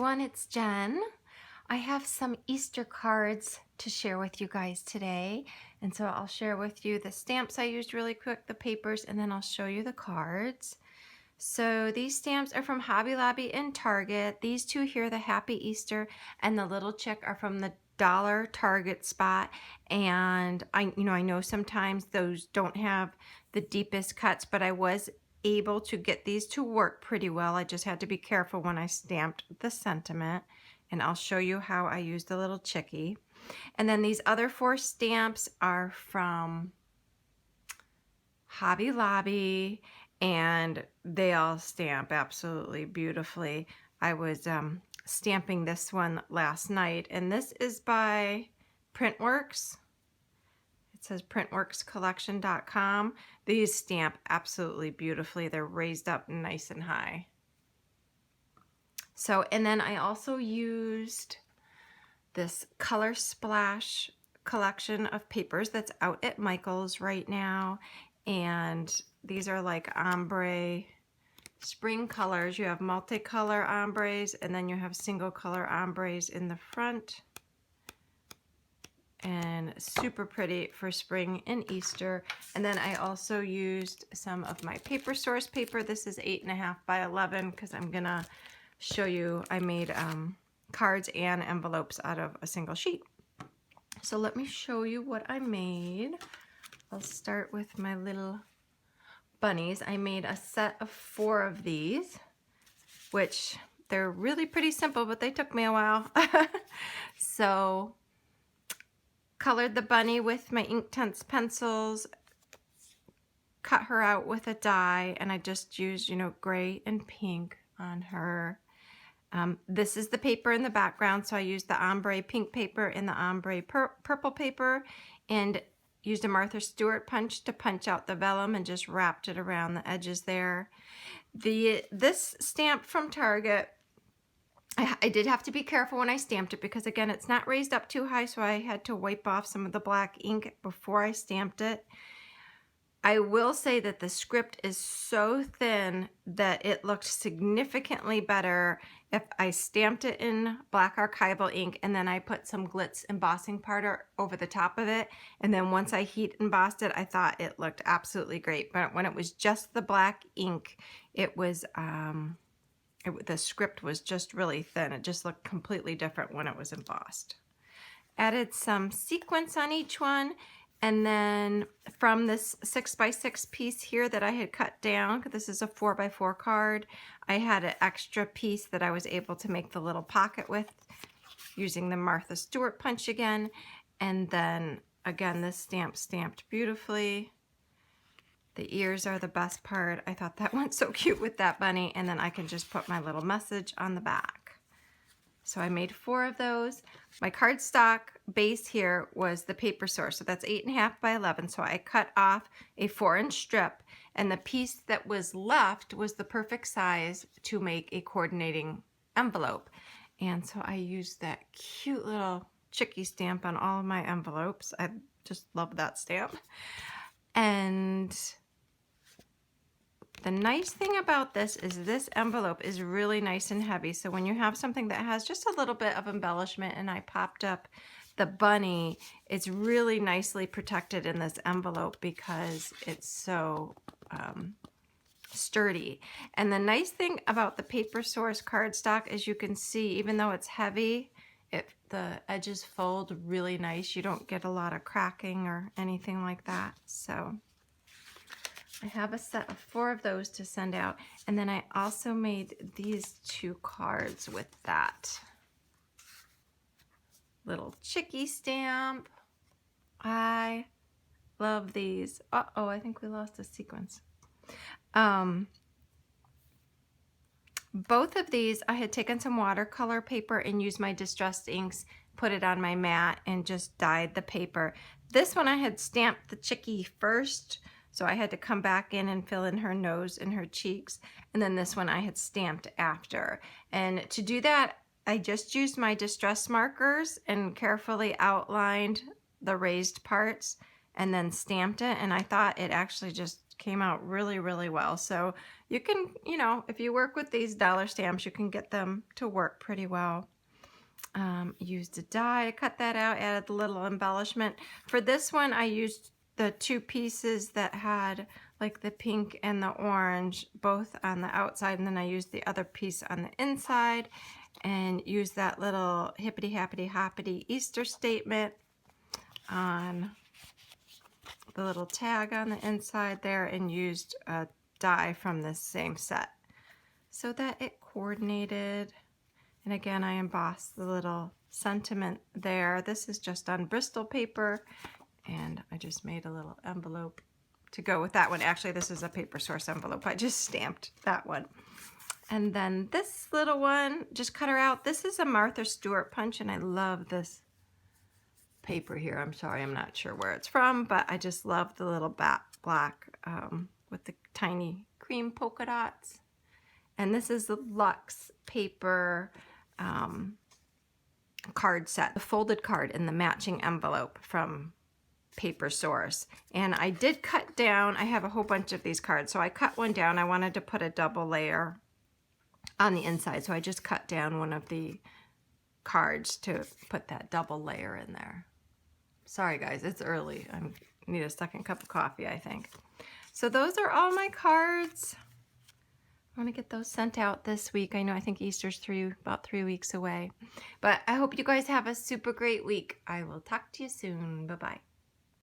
everyone, it's Jen. I have some Easter cards to share with you guys today. And so I'll share with you the stamps I used really quick, the papers, and then I'll show you the cards. So these stamps are from Hobby Lobby and Target. These two here, the Happy Easter and the Little Chick, are from the Dollar Target spot. And I know sometimes those don't have the deepest cuts, but I was able to get these to work pretty well. I just had to be careful when I stamped the sentiment, and I'll show you how I used the Little Chickie. And then these other four stamps are from Hobby Lobby, and they all stamp absolutely beautifully. I was stamping this one last night, and this is by Printworks. It says printworkscollection.com. These stamp absolutely beautifully. They're raised up nice and high. So, and then I also used this Color Splash collection of papers that's out at Michael's right now. And these are like ombre spring colors. You have multicolor ombres, and then you have single color ombres in the front. And super pretty for spring and Easter. And then I also used some of my paper source paper. This is 8.5 by 11 because I'm gonna show you I made cards and envelopes out of a single sheet. So let me show you what I made. I'll start with my little bunnies. I made a set of 4 of these, which they're really pretty simple, but they took me a while. So colored the bunny with my Inktense pencils, cut her out with a die, and I just used, gray and pink on her. This is the paper in the background, so I used the ombre pink paper and the ombre purple paper, and used a Martha Stewart punch to punch out the vellum and just wrapped it around the edges there. This stamp from Target, I did have to be careful when I stamped it because, again, it's not raised up too high, so I had to wipe off some of the black ink before I stamped it. I will say that the script is so thin that it looked significantly better if I stamped it in black archival ink and then I put some glitz embossing powder over the top of it. And then once I heat embossed it, I thought it looked absolutely great. But when it was just the black ink, it was... the script was just really thin. It just looked completely different when it was embossed. Added some sequins on each one, and then from this 6x6 piece here that I had cut down, because this is a 4x4 card, I had an extra piece that I was able to make the little pocket with using the Martha Stewart punch again. And then again, this stamp stamped beautifully. The ears are the best part. I thought that went so cute with that bunny, and then I can just put my little message on the back. So I made 4 of those. My cardstock base here was the paper source, so that's 8.5 by 11. So I cut off a 4-inch strip, and the piece that was left was the perfect size to make a coordinating envelope. And so I used that cute little chickie stamp on all of my envelopes. I just love that stamp. And the nice thing about this is this envelope is really nice and heavy. So when you have something that has just a little bit of embellishment, and I popped up the bunny, it's really nicely protected in this envelope because it's so sturdy. And the nice thing about the paper source cardstock, as you can see, even though it's heavy, the edges fold really nice. You don't get a lot of cracking or anything like that. So I have a set of 4 of those to send out. And then I also made these 2 cards with that little chickie stamp. I love these. Uh-oh, I think we lost a sequence. Both of these, I had taken some watercolor paper and used my distressed inks, put it on my mat, and just dyed the paper. This one I had stamped the chickie first, so I had to come back in and fill in her nose and her cheeks. And then this one I had stamped after. And to do that, I just used my distress markers and carefully outlined the raised parts and then stamped it. And I thought it actually just came out really, really well. So you can, you know, if you work with these dollar stamps, you can get them to work pretty well. Used a die, cut that out, added the little embellishment. For this one, I used the 2 pieces that had like the pink and the orange, both on the outside, and then I used the other piece on the inside, and used that little Hippity Happity Hoppity Easter statement on the little tag on the inside there, and used a die from this same set so that it coordinated. And again, I embossed the little sentiment there. This is just on Bristol paper, and I just made a little envelope to go with that one. Actually, this is a paper source envelope. I just stamped that one. And then this little one, just cut her out. This is a Martha Stewart punch, and I love this paper here. I'm sorry, I'm not sure where it's from, but I just love the little black with the tiny cream polka dots. And this is the Luxe paper card set, the folded card in the matching envelope from Paper Source. And I did cut down, I have a whole bunch of these cards, so I cut one down. I wanted to put a double layer on the inside, so I just cut down one of the cards to put that double layer in there. Sorry guys, it's early. I need a second cup of coffee, I think. So those are all my cards. I want to get those sent out this week. I know, I think Easter's about 3 weeks away. But I hope you guys have a super great week. I will talk to you soon. Bye-bye.